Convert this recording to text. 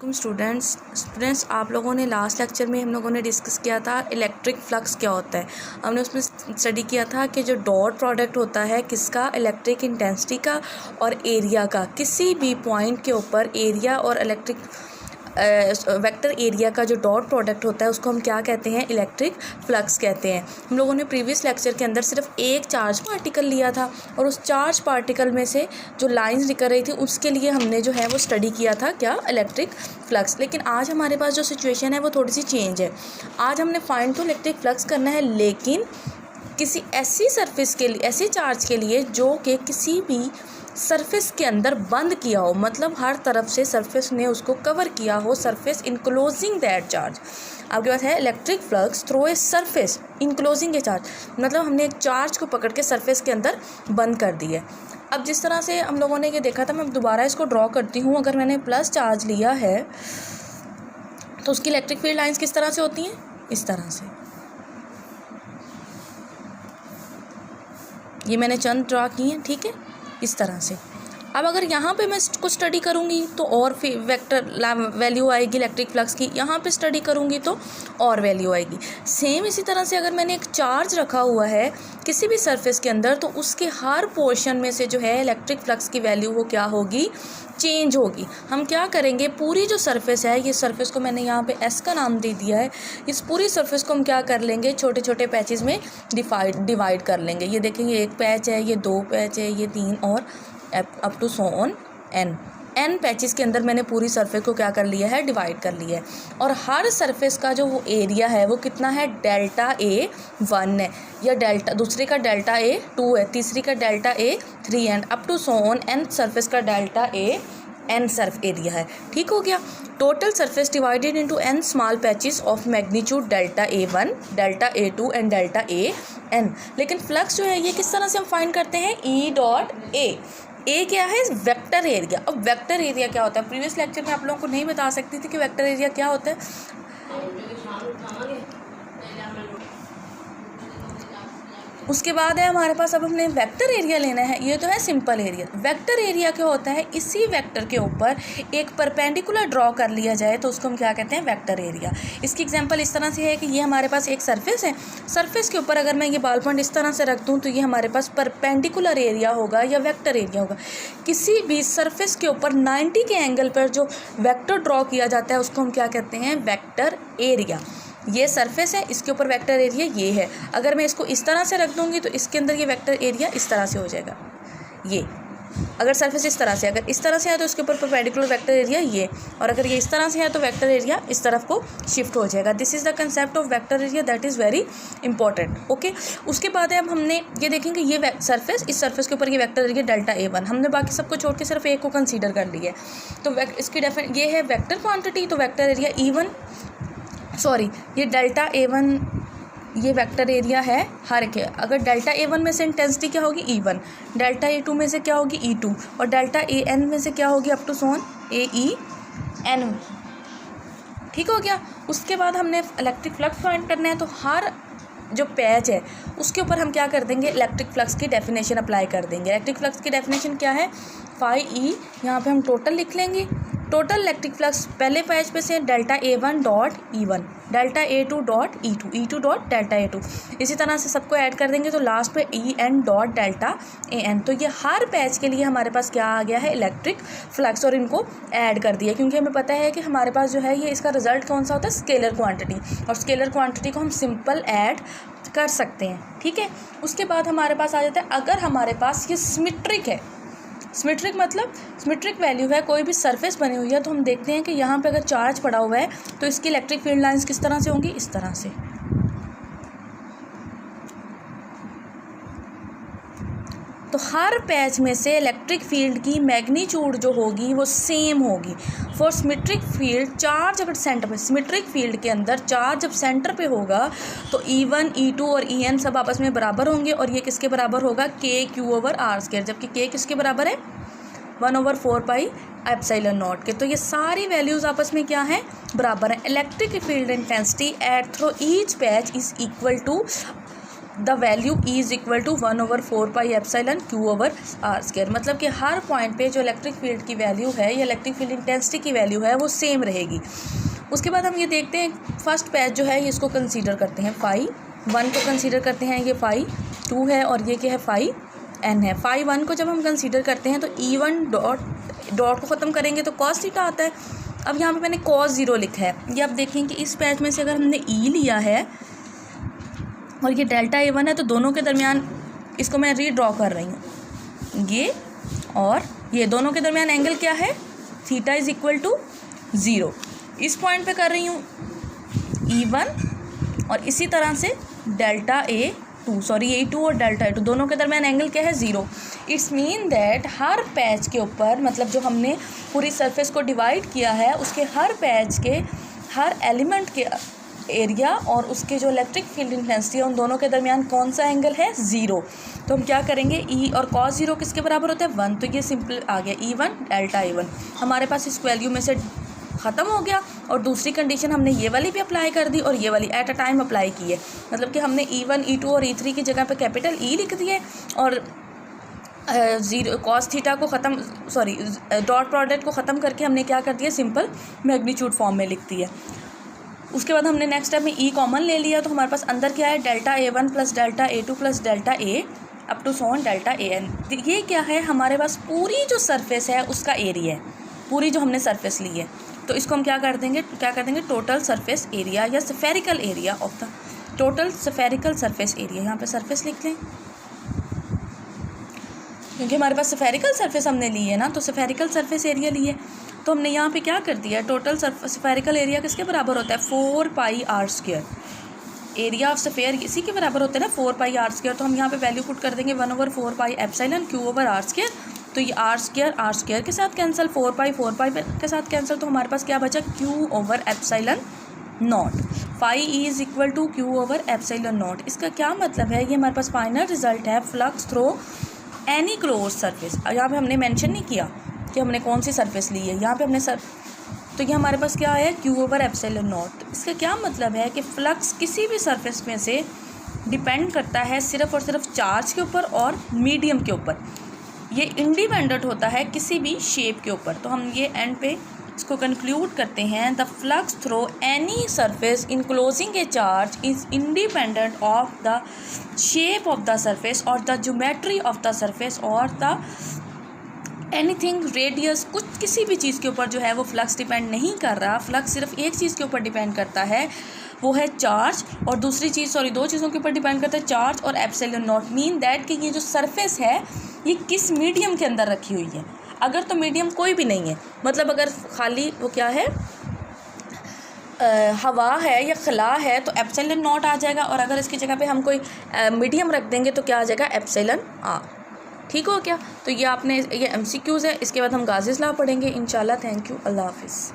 Students आप लोगों ने लास्ट लेक्चर में हम लोगों ने डिस्कस किया था इलेक्ट्रिक फ्लक्स क्या होता है। हमने उसमें स्टडी किया था कि जो डॉट प्रोडक्ट होता है किसका, इलेक्ट्रिक इंटेंसिटी का और एरिया का। किसी भी पॉइंट के ऊपर एरिया और इलेक्ट्रिक वेक्टर एरिया का जो डॉट प्रोडक्ट होता है उसको हम क्या कहते हैं, इलेक्ट्रिक फ्लक्स कहते हैं। हम लोगों ने प्रीवियस लेक्चर के अंदर सिर्फ एक चार्ज पार्टिकल लिया था और उस चार्ज पार्टिकल में से जो लाइंस निकल रही थी उसके लिए हमने जो है वो स्टडी किया था क्या, इलेक्ट्रिक फ्लक्स। लेकिन आज हमारे पास जो सिचुएशन है वो थोड़ी सी चेंज है। आज हमने फाइंड तो इलेक्ट्रिक फ्लक्स करना है, लेकिन किसी ऐसी सरफेस के लिए, ऐसे चार्ज के लिए जो कि किसी भी सरफेस के अंदर बंद किया हो, मतलब हर तरफ से सरफेस ने उसको कवर किया हो, सरफेस इनक्लोजिंग दैट चार्ज। आपके पास है electric flux through a surface enclosing a charge, मतलब हमने एक चार्ज को पकड़ के सरफेस के अंदर बंद कर दी है। अब जिस तरह से हम लोगों ने ये देखा था, मैं दोबारा इसको ड्रॉ करती हूँ। अगर मैंने प्लस चार्ज लिया है तो उसकी इलेक्ट्रिक फील्ड लाइंस किस तरह से होती हैं, इस तरह से। ये मैंने चंद ड्रॉ की हैं, ठीक है, इस तरह से। अब अगर यहाँ पे मैं इसको स्टडी करूँगी तो और वेक्टर वैल्यू आएगी इलेक्ट्रिक फ्लक्स की, यहाँ पे स्टडी करूँगी तो और वैल्यू आएगी। सेम इसी तरह से अगर मैंने एक चार्ज रखा हुआ है किसी भी सरफेस के अंदर तो उसके हर पोर्शन में से जो है इलेक्ट्रिक फ्लक्स की वैल्यू वो क्या होगी, चेंज होगी। हम क्या करेंगे, पूरी जो सरफेस है, ये सरफेस को मैंने यहाँ पे एस का नाम दे दिया है, इस पूरी सरफेस को हम क्या कर लेंगे, छोटे छोटे पैचेस में डिवाइड कर लेंगे। ये देखेंगे एक पैच है, ये दो पैच है, ये तीन और up to so on n patches के अंदर मैंने पूरी सरफेस को क्या कर लिया है, डिवाइड कर लिया है। और हर सरफेस का जो वो एरिया है वो कितना है, डेल्टा ए 1 है, या डेल्टा दूसरे का डेल्टा ए 2 है, तीसरी का delta A 3 and up to so on n surface का delta A n surf area है। ठीक हो गया। Total surface divided into n small patches of magnitude delta A1, delta A2 and delta AN। लेकिन flux जो है ये किस तरह से हम फाइंड करते हैं, E डॉट ए क्या है, वेक्टर एरिया। अब वेक्टर एरिया क्या होता है, प्रीवियस लेक्चर में आप लोगों को नहीं बता सकती थी कि वेक्टर एरिया क्या होता है। उसके बाद है हमारे पास, अब हमने वेक्टर एरिया लेना है। ये तो है सिंपल एरिया। वेक्टर एरिया क्या होता है, इसी वेक्टर के ऊपर एक परपेंडिकुलर ड्रॉ कर लिया जाए तो उसको हम क्या कहते हैं, वेक्टर एरिया। इसकी एग्जांपल इस तरह से है कि ये हमारे पास एक सरफेस है, सरफेस के ऊपर अगर मैं ये बॉल पॉइंट इस तरह से रख दूँ तो ये हमारे पास परपेंडिकुलर एरिया होगा या वेक्टर एरिया होगा। किसी भी सरफेस के ऊपर 90 के एंगल पर जो वेक्टर ड्रॉ किया जाता है उसको हम क्या कहते हैं, वेक्टर एरिया। ये सरफेस है, इसके ऊपर वेक्टर एरिया ये है। अगर मैं इसको इस तरह से रख दूंगी तो इसके अंदर ये वेक्टर एरिया इस तरह से हो जाएगा। ये अगर सरफेस इस तरह से, अगर इस तरह से है तो इसके ऊपर परपेंडिकुलर वेक्टर एरिया ये, और अगर ये इस तरह से है तो वेक्टर एरिया इस तरफ को शिफ्ट हो जाएगा। This is the concept of vector area, that is very important. Okay, उसके बाद है अब हमने ये देखेंगे ये सरफेस, इस सरफेस के ऊपर ये वेक्टर एरिया डेल्टा A1, हमने बाकी सबको छोड़ के सिर्फ एक को कंसीडर कर लिया है। तो इसकी ये है वेक्टर क्वान्टिटी, तो वेक्टर एरिया ये डेल्टा A1 ये वेक्टर एरिया है हर के। अगर डेल्टा A1 में से इंटेंसिटी क्या होगी, E1, डेल्टा A2 में से क्या होगी, E2, और डेल्टा AN में से क्या होगी, अप टू सोन AEN। ठीक हो गया। उसके बाद हमने इलेक्ट्रिक फ्लक्स फाइंड करना है, तो हर जो पैच है उसके ऊपर हम क्या कर देंगे, इलेक्ट्रिक फ्लक्स की डेफिनेशन अप्लाई कर देंगे। इलेक्ट्रिक फ्लक्स की डेफिनेशन क्या है, फाई ई, यहाँ पे हम टोटल लिख लेंगे। टोटल इलेक्ट्रिक फ्लक्स पहले पैच पे से delta A1 dot E1, delta A2 dot E2 dot delta A2, इसी तरह से सबको ऐड कर देंगे तो लास्ट पे EN डॉट डेल्टा AN। तो ये हर पैच के लिए हमारे पास क्या आ गया है, इलेक्ट्रिक फ्लक्स, और इनको ऐड कर दिया क्योंकि हमें पता है कि हमारे पास जो है ये इसका रिजल्ट कौन सा होता है, स्केलर क्वांटिटी, और स्केलर क्वांटिटी को हम सिंपल ऐड कर सकते हैं। ठीक है। उसके बाद हमारे पास आ जाता है, अगर हमारे पास ये सिमेट्रिक है, सिमेट्रिक मतलब सिमेट्रिक वैल्यू है, कोई भी सरफेस बनी हुई है, तो हम देखते हैं कि यहाँ पे अगर चार्ज पड़ा हुआ है तो इसकी इलेक्ट्रिक फील्ड लाइंस किस तरह से होंगी, इस तरह से। तो हर पैच में से इलेक्ट्रिक फील्ड की मैग्नीट्यूड जो होगी वो सेम होगी। फॉर सिमेट्रिक फील्ड, चार्ज अगर सेंटर पे, सिमेट्रिक फील्ड के अंदर चार्ज जब सेंटर पे होगा तो E1, E2 और EN सब आपस में बराबर होंगे, और ये किसके बराबर होगा, KQ/R², जबकि K किसके बराबर है, 1/4 पाई एप्सिलॉन नॉट के। तो ये सारी वैल्यूज़ आपस में क्या हैं, बराबर हैं। Electric field intensity at through each patch is equal to the value E is equal to 1/4πε/q/r²। मतलब कि हर पॉइंट पे जो इलेक्ट्रिक फील्ड की वैल्यू है या इलेक्ट्रिक फील्ड इंटेंसिटी की वैल्यू है वो सेम रहेगी। उसके बाद हम ये देखते हैं फर्स्ट पैच जो है इसको कंसीडर करते हैं फाई 1 को कंसीडर करते हैं, ये फाई 2 है और ये क्या है फाई n है। फाई 1 को जब हम कंसीडर करते हैं तो E1 डॉट को ख़त्म करेंगे तो cos थीटा आता है। अब यहाँ पे मैंने cos 0 लिखा है। ये आप देखें कि इस पैच में से अगर हमने E लिया है और ये डेल्टा A1 है तो दोनों के दरमियान इसको मैं रीड्रॉ कर रही हूँ, ये और ये दोनों के दरमियान एंगल क्या है, थीटा इज़ इक्वल टू 0। इस पॉइंट पे कर रही हूँ E1 और इसी तरह से डेल्टा A2 और डेल्टा A2 दोनों के दरमियान एंगल क्या है, 0। It's mean that her patch के ऊपर, मतलब जो हमने पूरी सरफेस को डिवाइड किया है उसके हर पैच के हर एलिमेंट के एरिया और उसके जो इलेक्ट्रिक फील्ड इंटेंसिटी है उन दोनों के दरमियान कौन सा एंगल है, 0। तो हम क्या करेंगे, E और cos 0 किसके बराबर होता है, 1। तो ये सिंपल आ गया E1 डेल्टा A1 हमारे पास इस वैल्यू में से ख़त्म हो गया। और दूसरी कंडीशन हमने ये वाली भी अप्लाई कर दी और ये वाली एट अ टाइम अप्लाई की है। मतलब कि हमने E1 E2 और E3 की जगह पे कैपिटल E लिख दिए और cos थीटा को ख़त्म डॉट प्रोडक्ट को ख़त्म करके हमने क्या कर दिया, सिंपल मैग्नीट्यूड फॉर्म में लिख दिया। उसके बाद हमने नेक्स्ट स्टेप में E कॉमन ले लिया तो हमारे पास अंदर क्या है, delta A1 plus delta A2 plus delta A up to so on delta AN। ये क्या है, हमारे पास पूरी जो सरफेस है उसका एरिया है, पूरी जो हमने सरफेस ली है। तो इसको हम क्या कर देंगे टोटल सरफेस एरिया या spherical area of the total spherical surface area. यहाँ पे सरफेस लिख लें क्योंकि हमारे पास स्फेरिकल सरफेस हमने ली है ना, तो स्फेरिकल सरफेस एरिया ली है। तो हमने यहाँ पे क्या कर दिया, टोटल स्फेरिकल एरिया किसके बराबर होता है, 4πr²। एरिया ऑफ स्फेयर इसी के बराबर होता है ना, 4πr²। तो हम यहाँ पे वैल्यू पुट कर देंगे 1/4πε/q/r²। तो ये r² के साथ कैंसिल, 4π के साथ कैंसिल, तो हमारे पास क्या बचा, q/ε0। Phi E is equal to q/ε0। इसका क्या मतलब है, ये हमारे पास फाइनल रिजल्ट है flux through any close surface. यहाँ पे हमने मेंशन नहीं किया कि हमने कौन सी सरफेस ली है, यहाँ पे हमने तो ये हमारे पास क्या है, q/ε0। इसका क्या मतलब है कि फ्लक्स किसी भी सरफेस में से डिपेंड करता है सिर्फ़ और सिर्फ चार्ज के ऊपर और मीडियम के ऊपर। ये इंडिपेंडेंट होता है किसी भी शेप के ऊपर। तो हम ये एंड पे इसको कंक्लूड करते हैं, the flux through any surface enclosing a charge is independent of the shape of the surface और the geometry of the surface और द एनीथिंग रेडियस। कुछ किसी भी चीज़ के ऊपर जो है वो फ्लक्स डिपेंड नहीं कर रहा। फ्लक्स सिर्फ एक चीज़ के ऊपर डिपेंड करता है, वो है चार्ज, और दूसरी चीज़ दो चीज़ों के ऊपर डिपेंड करता है, चार्ज और ε0। मीन दैट कि ये जो सरफेस है ये किस मीडियम के अंदर रखी हुई है। अगर तो मीडियम कोई भी नहीं है, मतलब अगर खाली वो क्या है, हवा है या खला है तो ε0 आ जाएगा, और अगर इसकी जगह पे हम कोई मीडियम रख देंगे तो क्या आ जाएगा, εr। ठीक हो क्या। तो ये आपने ये MCQs है। इसके बाद हम गाज़ीज़ लॉ पढ़ेंगे इंशाल्लाह। थैंक यू, अल्लाह हाफिज़।